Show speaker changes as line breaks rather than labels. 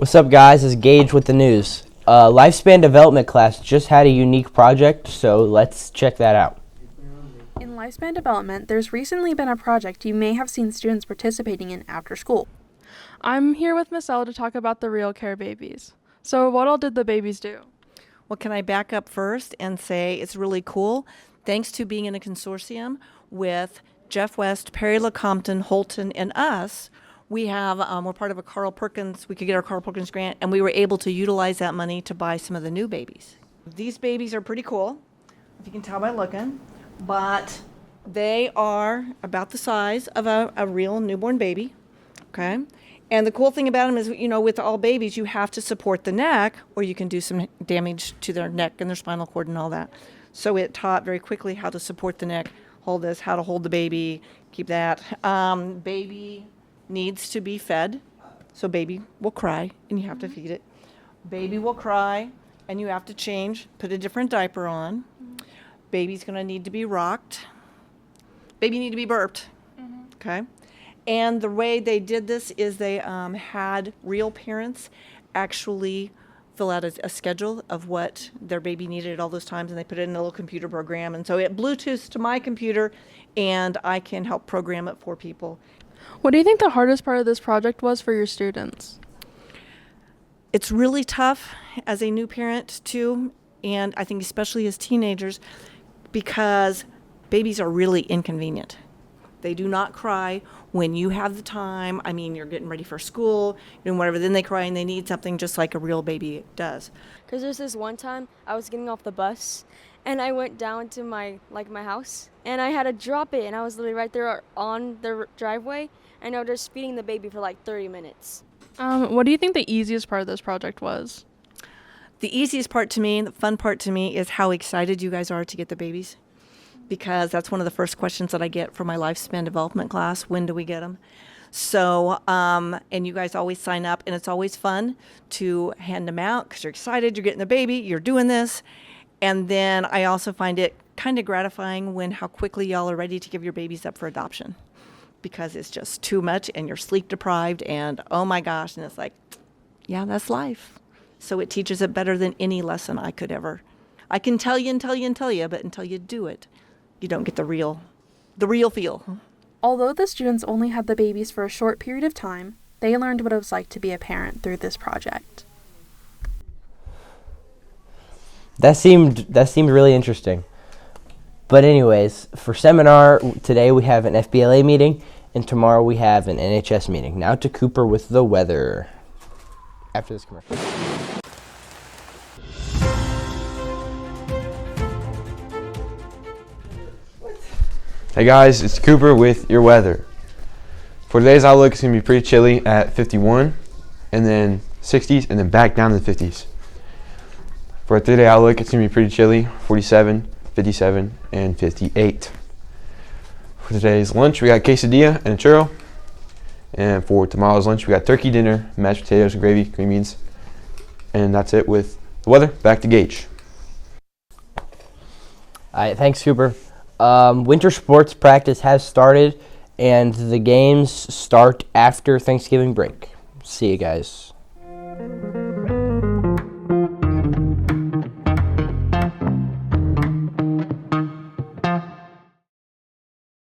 What's up, guys? It's Gage with the news. Lifespan development class just had a unique project, so let's check that out.
In lifespan development, there's recently been a project you may have seen students participating in after school.
I'm here with Miss L to talk about the Real Care babies. So what all did the babies do?
Well, can I back up first and say it's really cool. Thanks to being in a consortium with Jeff West, Perry LeCompton, Holton, and us, we're part of a Carl Perkins, we could get our Carl Perkins grant, and we were able to utilize that money to buy some of the new babies. These babies are pretty cool, if you can tell by looking, but they are about the size of a real newborn baby, okay? And the cool thing about them is, with all babies, you have to support the neck, or you can do some damage to their neck and their spinal cord and all that. So it taught very quickly how to support the neck, hold this, how to hold the baby, keep that. Baby needs to be fed, so baby will cry and you have to feed it. Baby will cry and you have to change, put a different diaper on. Baby's gonna need to be rocked. Baby need to be burped, okay? And the way they did this is they had real parents actually fill out a schedule of what their baby needed at all those times, and they put it in a little computer program. And so it Bluetooths to my computer, and I can help program it for people.
What do you think the hardest part of this project was for your students?
It's really tough as a new parent, too, and I think especially as teenagers, because babies are really inconvenient. They do not cry when you have the time. I mean, you're getting ready for school, doing whatever, then they cry and they need something just like a real baby does.
Because there's this one time I was getting off the bus and I went down to my house and I had to drop it, and I was literally right there on the driveway, and I was just feeding the baby for like 30 minutes.
What do you think the easiest part of this project was?
The easiest part to me, the fun part to me, is how excited you guys are to get the babies. Because that's one of the first questions that I get for my lifespan development class. When do we get them? So, and you guys always sign up, and it's always fun to hand them out because you're excited, you're getting the baby, you're doing this. And then I also find it kind of gratifying when how quickly y'all are ready to give your babies up for adoption, because it's just too much and you're sleep deprived and oh my gosh, and it's like, yeah, that's life. So it teaches it better than any lesson I could ever. I can tell you and tell you and tell you, but until you do it, you don't get the real feel.
Although the students only had the babies for a short period of time, they learned what it was like to be a parent through this project.
That seemed really interesting. But anyways, for seminar, today we have an FBLA meeting, and tomorrow we have an NHS meeting. Now to Cooper with the weather. After this commercial.
Hey guys, it's Cooper with your weather. For today's outlook, it's going to be pretty chilly at 51, and then 60s, and then back down to the 50s. For a 3-day outlook, it's going to be pretty chilly, 47, 57, and 58. For today's lunch, we got quesadilla and a churro. And for tomorrow's lunch, we got turkey dinner, mashed potatoes and gravy, green beans. And that's it with the weather. Back to Gage.
All right, thanks, Cooper. Winter sports practice has started, and the games start after Thanksgiving break. See you guys.